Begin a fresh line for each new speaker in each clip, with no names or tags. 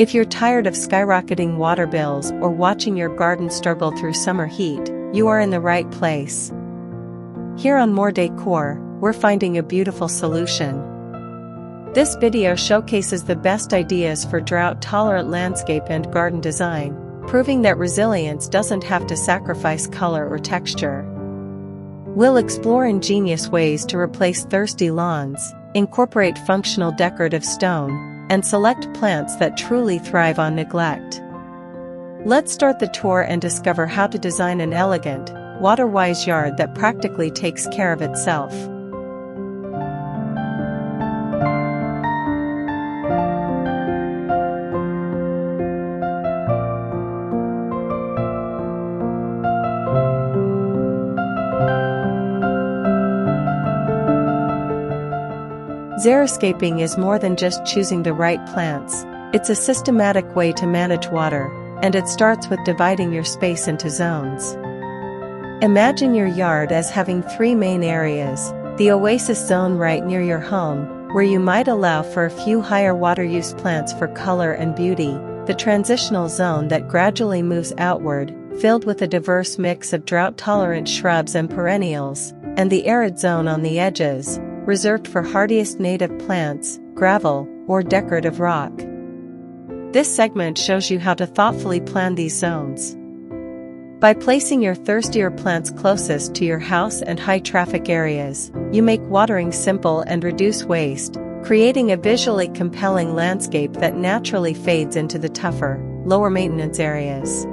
If you're tired of skyrocketing water bills or watching your garden struggle through summer heat, you are in the right place. Here on More Decor, we're finding a beautiful solution. This video showcases the best ideas for drought-tolerant landscape and garden design, proving that resilience doesn't have to sacrifice color or texture. We'll explore ingenious ways to replace thirsty lawns, incorporate functional decorative stone, and select plants that truly thrive on neglect. Let's start the tour and discover how to design an elegant, Waterwise yard that practically takes care of itself. Xeriscaping is more than just choosing the right plants. It's a systematic way to manage water, and it starts with dividing your space into zones. Imagine your yard as having three main areas: the oasis zone right near your home, where you might allow for a few higher water use plants for color and beauty; the transitional zone that gradually moves outward, filled with a diverse mix of drought-tolerant shrubs and perennials; and the arid zone on the edges, reserved for hardiest native plants, gravel, or decorative rock. This segment shows you how to thoughtfully plan these zones. By placing your thirstier plants closest to your house and high-traffic areas, you make watering simple and reduce waste, creating a visually compelling landscape that naturally fades into the tougher, lower-maintenance areas.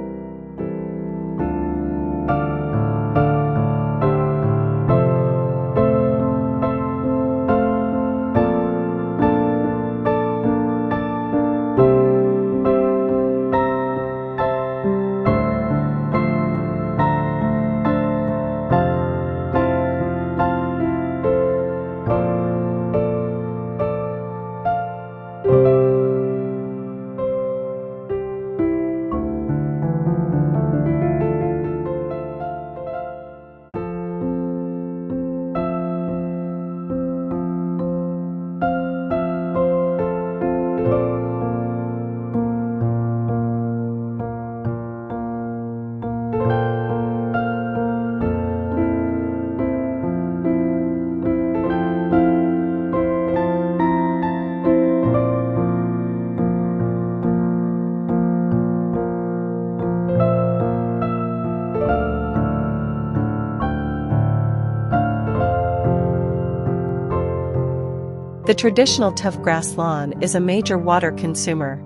The traditional tough grass lawn is a major water consumer.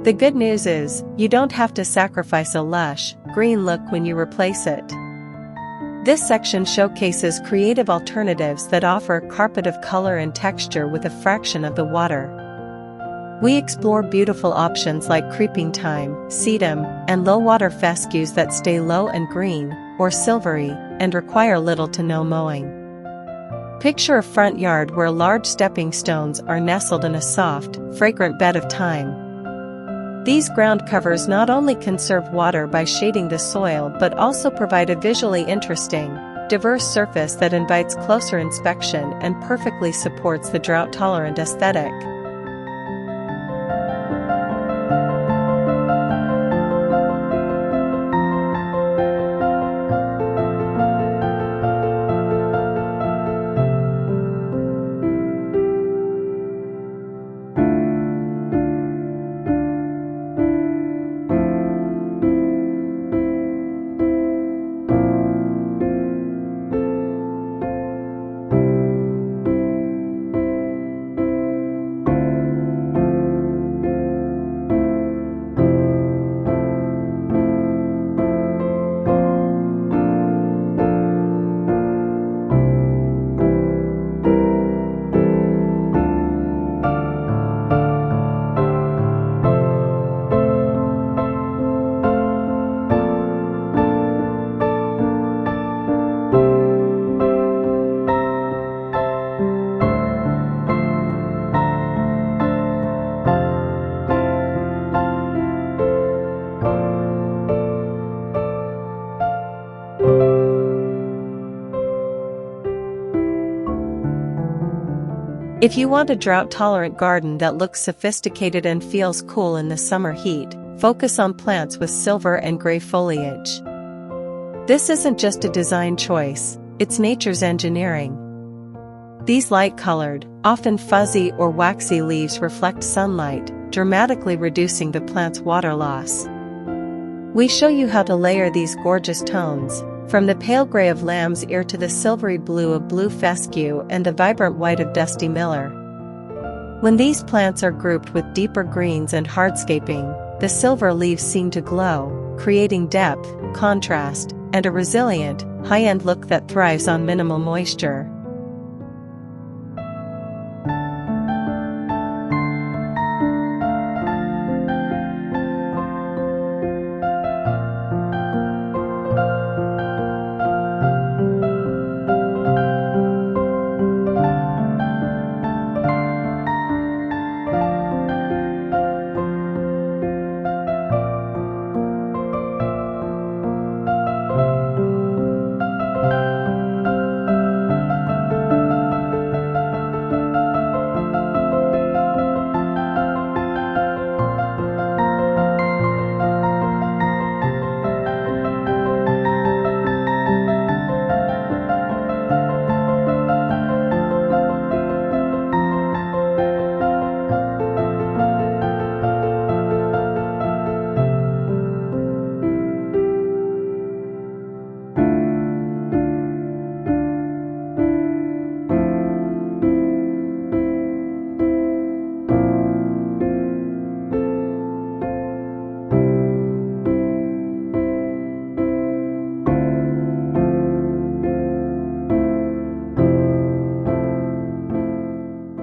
The good news is, you don't have to sacrifice a lush, green look when you replace it. This section showcases creative alternatives that offer a carpet of color and texture with a fraction of the water. We explore beautiful options like creeping thyme, sedum, and low-water fescues that stay low and green, or silvery, and require little to no mowing. Picture a front yard where large stepping stones are nestled in a soft, fragrant bed of thyme. These ground covers not only conserve water by shading the soil but also provide a visually interesting, diverse surface that invites closer inspection and perfectly supports the drought-tolerant aesthetic. If you want a drought-tolerant garden that looks sophisticated and feels cool in the summer heat, focus on plants with silver and gray foliage. This isn't just a design choice, it's nature's engineering. These light-colored, often fuzzy or waxy leaves reflect sunlight, dramatically reducing the plant's water loss. We show you how to layer these gorgeous tones, from the pale gray of lamb's ear to the silvery blue of blue fescue and the vibrant white of dusty miller. When these plants are grouped with deeper greens and hardscaping, the silver leaves seem to glow, creating depth, contrast, and a resilient, high-end look that thrives on minimal moisture.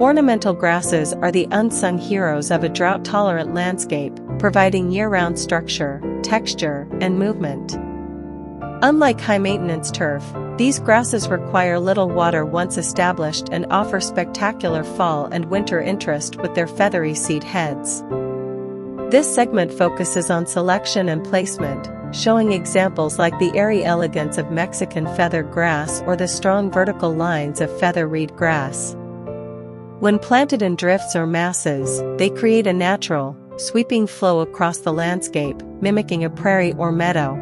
Ornamental grasses are the unsung heroes of a drought-tolerant landscape, providing year-round structure, texture, and movement. Unlike high-maintenance turf, these grasses require little water once established and offer spectacular fall and winter interest with their feathery seed heads. This segment focuses on selection and placement, showing examples like the airy elegance of Mexican feather grass or the strong vertical lines of feather reed grass. When planted in drifts or masses, they create a natural, sweeping flow across the landscape, mimicking a prairie or meadow.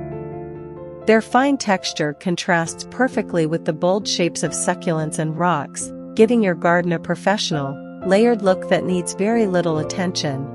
Their fine texture contrasts perfectly with the bold shapes of succulents and rocks, giving your garden a professional, layered look that needs very little attention.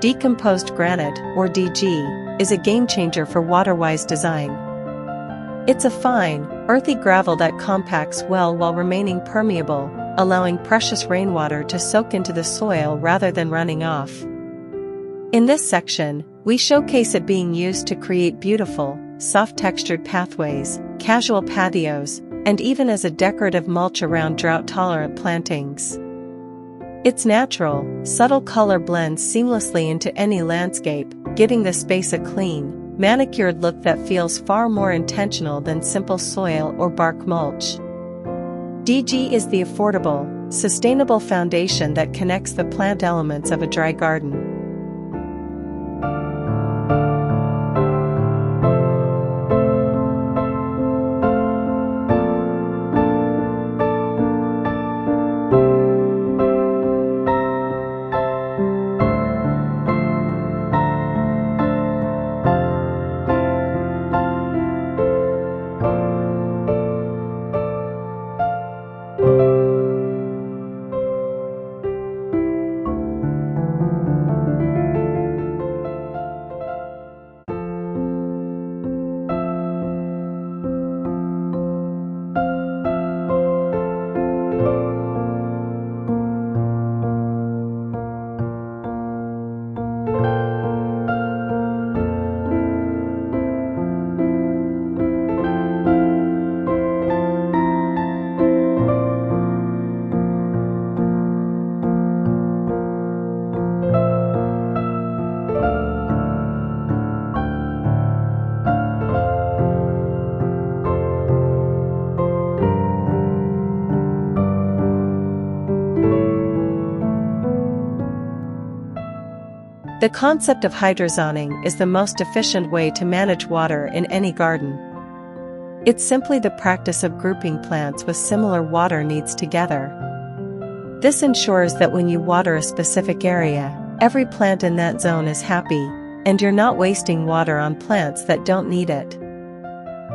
Decomposed granite, or DG, is a game-changer for Waterwise design. It's a fine, earthy gravel that compacts well while remaining permeable, allowing precious rainwater to soak into the soil rather than running off. In this section, we showcase it being used to create beautiful, soft-textured pathways, casual patios, and even as a decorative mulch around drought-tolerant plantings. Its natural, subtle color blends seamlessly into any landscape, giving the space a clean, manicured look that feels far more intentional than simple soil or bark mulch. DG is the affordable, sustainable foundation that connects the plant elements of a dry garden. The concept of hydrozoning is the most efficient way to manage water in any garden. It's simply the practice of grouping plants with similar water needs together. This ensures that when you water a specific area, every plant in that zone is happy, and you're not wasting water on plants that don't need it.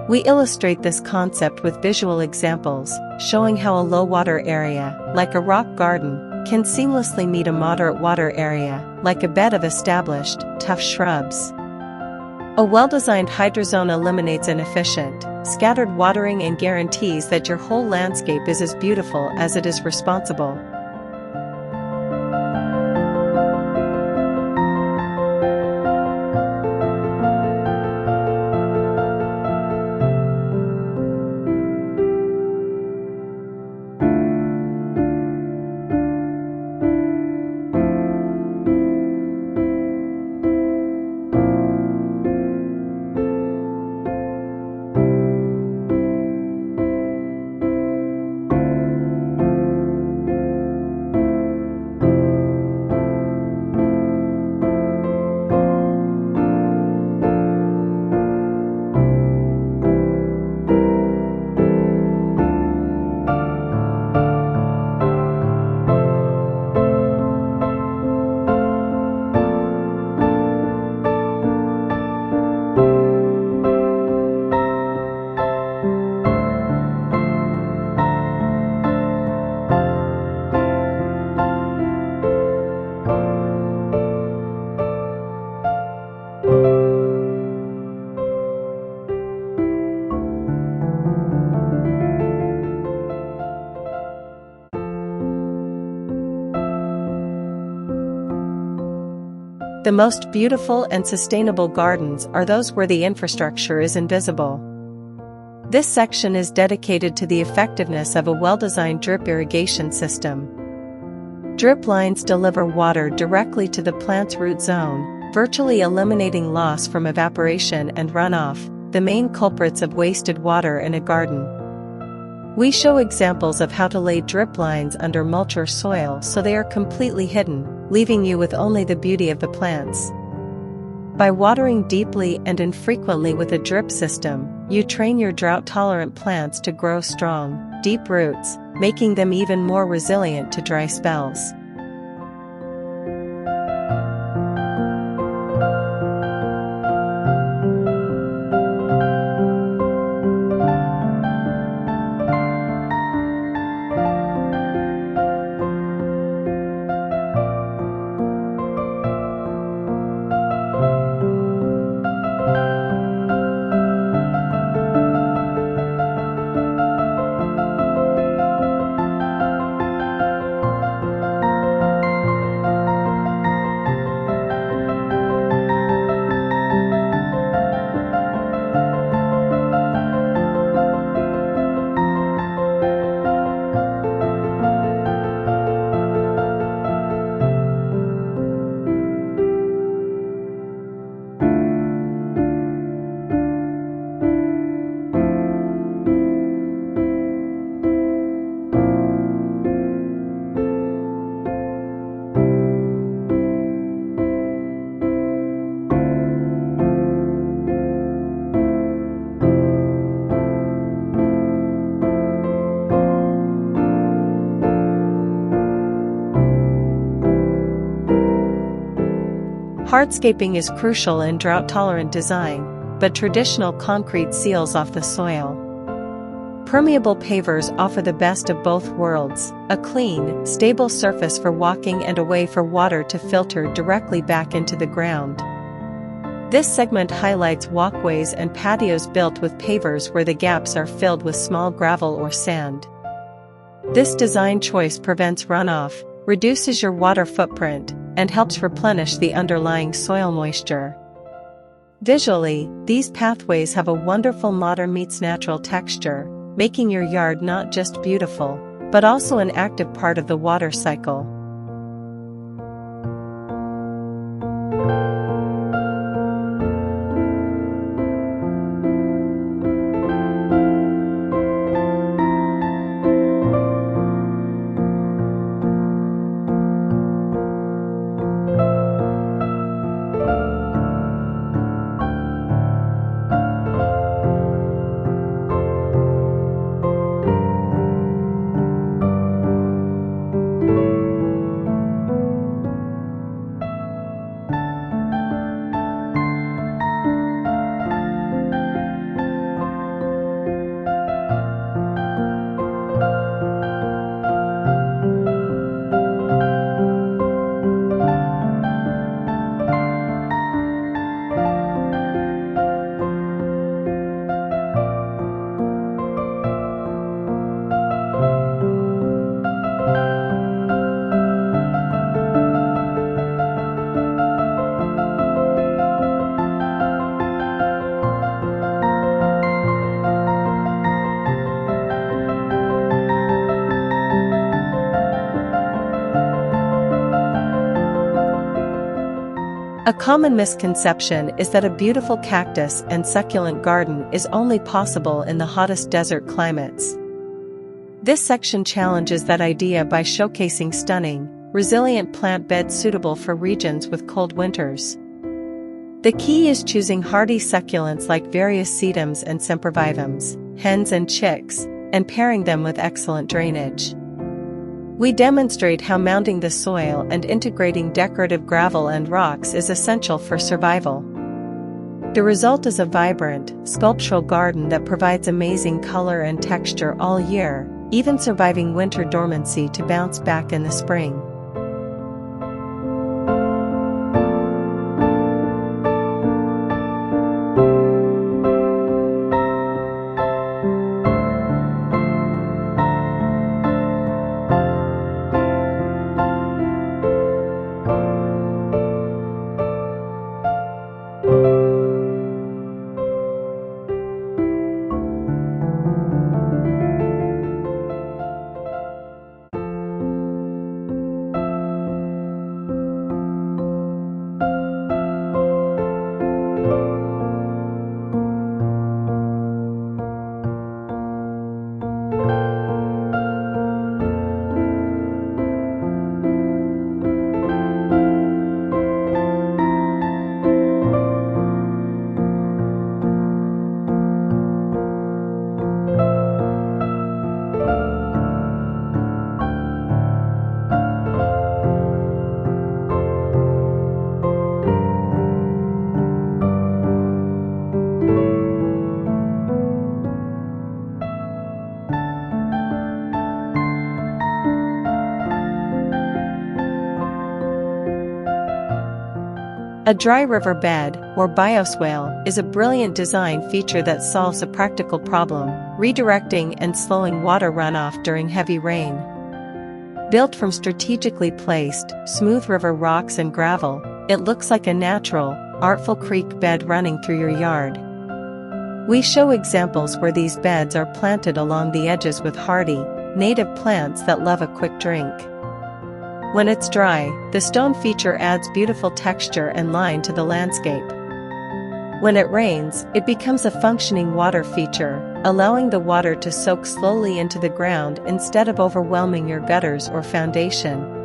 We illustrate this concept with visual examples, showing how a low water area, like a rock garden, can seamlessly meet a moderate water area, like a bed of established, tough shrubs. A well-designed hydrozone eliminates inefficient, scattered watering and guarantees that your whole landscape is as beautiful as it is responsible. The most beautiful and sustainable gardens are those where the infrastructure is invisible. This section is dedicated to the effectiveness of a well-designed drip irrigation system. Drip lines deliver water directly to the plant's root zone, virtually eliminating loss from evaporation and runoff, the main culprits of wasted water in a garden. We show examples of how to lay drip lines under mulch or soil so they are completely hidden, leaving you with only the beauty of the plants. By watering deeply and infrequently with a drip system, you train your drought-tolerant plants to grow strong, deep roots, making them even more resilient to dry spells. Hardscaping is crucial in drought-tolerant design, but traditional concrete seals off the soil. Permeable pavers offer the best of both worlds, a clean, stable surface for walking and a way for water to filter directly back into the ground. This segment highlights walkways and patios built with pavers where the gaps are filled with small gravel or sand. This design choice prevents runoff, reduces your water footprint, and helps replenish the underlying soil moisture. Visually, these pathways have a wonderful modern meets natural texture, making your yard not just beautiful, but also an active part of the water cycle. A common misconception is that a beautiful cactus and succulent garden is only possible in the hottest desert climates. This section challenges that idea by showcasing stunning, resilient plant beds suitable for regions with cold winters. The key is choosing hardy succulents like various sedums and sempervivums, hens and chicks, and pairing them with excellent drainage. We demonstrate how mounding the soil and integrating decorative gravel and rocks is essential for survival. The result is a vibrant, sculptural garden that provides amazing color and texture all year, even surviving winter dormancy to bounce back in the spring. A dry river bed, or bioswale, is a brilliant design feature that solves a practical problem, redirecting and slowing water runoff during heavy rain. Built from strategically placed, smooth river rocks and gravel, it looks like a natural, artful creek bed running through your yard. We show examples where these beds are planted along the edges with hardy, native plants that love a quick drink. When it's dry, the stone feature adds beautiful texture and line to the landscape. When it rains, it becomes a functioning water feature, allowing the water to soak slowly into the ground instead of overwhelming your gutters or foundation.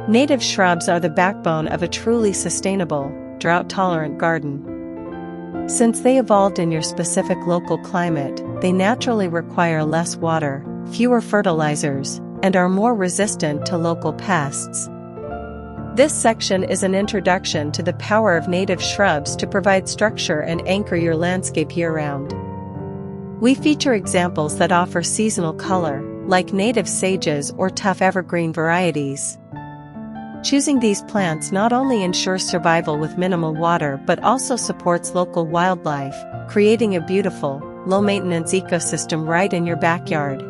Native shrubs are the backbone of a truly sustainable, drought-tolerant garden. Since they evolved in your specific local climate, they naturally require less water, fewer fertilizers, and are more resistant to local pests. This section is an introduction to the power of native shrubs to provide structure and anchor your landscape year-round. We feature examples that offer seasonal color, like native sages or tough evergreen varieties. Choosing these plants not only ensures survival with minimal water but also supports local wildlife, creating a beautiful, low-maintenance ecosystem right in your backyard.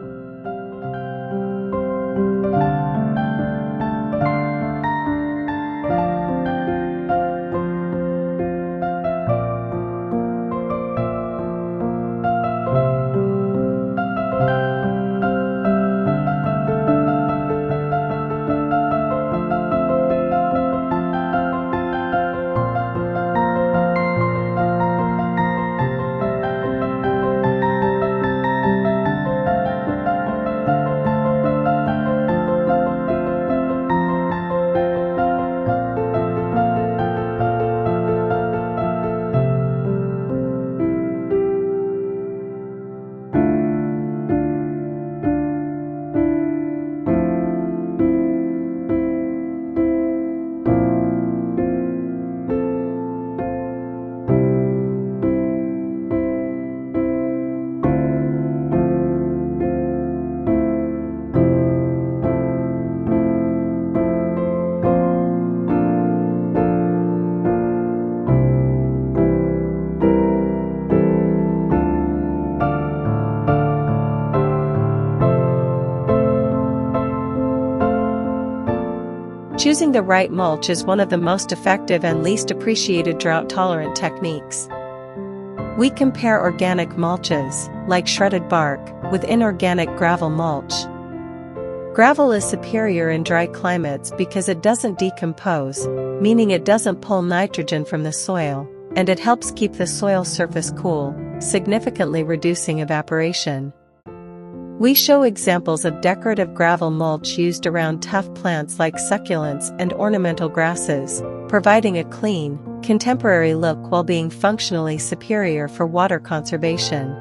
Choosing the right mulch is one of the most effective and least appreciated drought-tolerant techniques. We compare organic mulches, like shredded bark, with inorganic gravel mulch. Gravel is superior in dry climates because it doesn't decompose, meaning it doesn't pull nitrogen from the soil, and it helps keep the soil surface cool, significantly reducing evaporation. We show examples of decorative gravel mulch used around tough plants like succulents and ornamental grasses, providing a clean, contemporary look while being functionally superior for water conservation.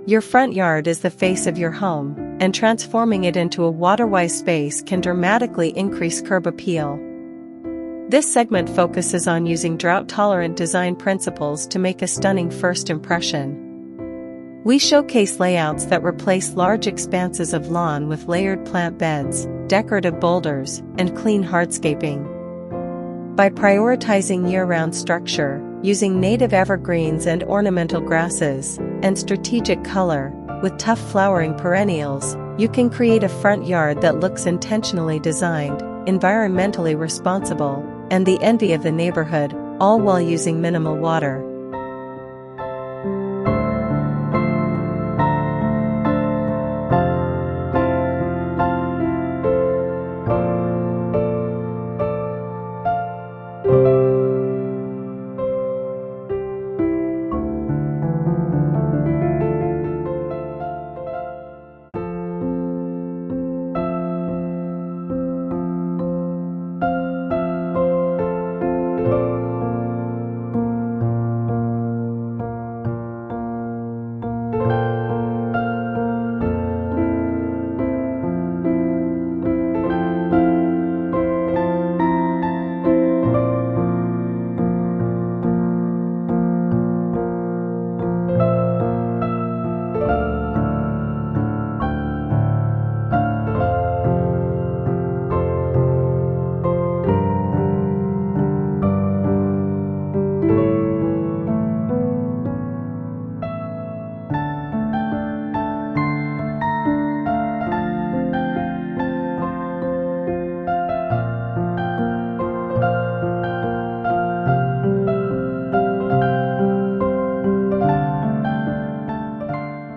Your front yard is the face of your home, and transforming it into a Waterwise space can dramatically increase curb appeal. This segment focuses on using drought-tolerant design principles to make a stunning first impression. We showcase layouts that replace large expanses of lawn with layered plant beds, decorative boulders, and clean hardscaping. By prioritizing year-round structure, using native evergreens and ornamental grasses, and strategic color, with tough flowering perennials, you can create a front yard that looks intentionally designed, environmentally responsible, and the envy of the neighborhood, all while using minimal water.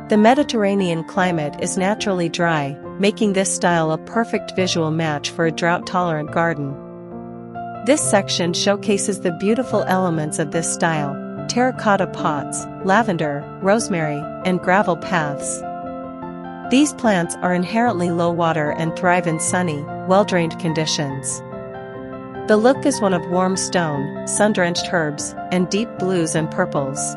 The Mediterranean climate is naturally dry, making this style a perfect visual match for a drought-tolerant garden. This section showcases the beautiful elements of this style: terracotta pots, lavender, rosemary, and gravel paths. These plants are inherently low water and thrive in sunny, well-drained conditions. The look is one of warm stone, sun-drenched herbs, and deep blues and purples.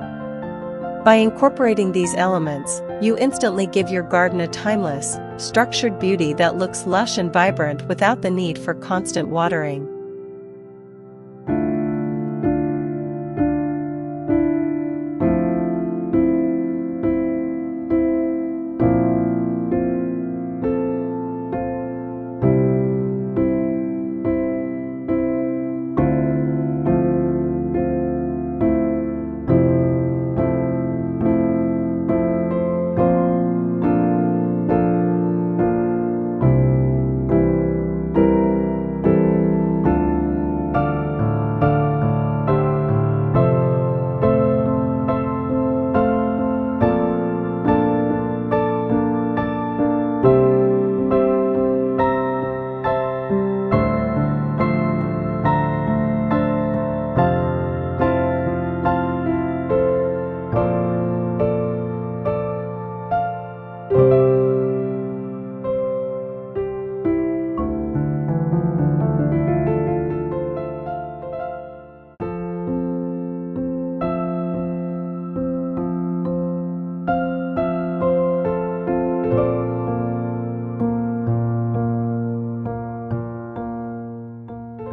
By incorporating these elements, you instantly give your garden a timeless, structured beauty that looks lush and vibrant without the need for constant watering.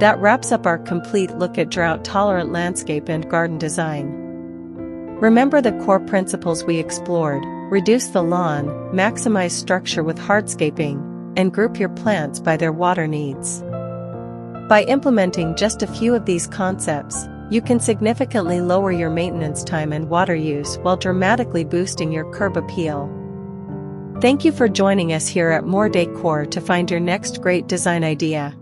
That wraps up our complete look at drought-tolerant landscape and garden design. Remember the core principles we explored: reduce the lawn, maximize structure with hardscaping, and group your plants by their water needs. By implementing just a few of these concepts, you can significantly lower your maintenance time and water use while dramatically boosting your curb appeal. Thank you for joining us here at More Decor to find your next great design idea.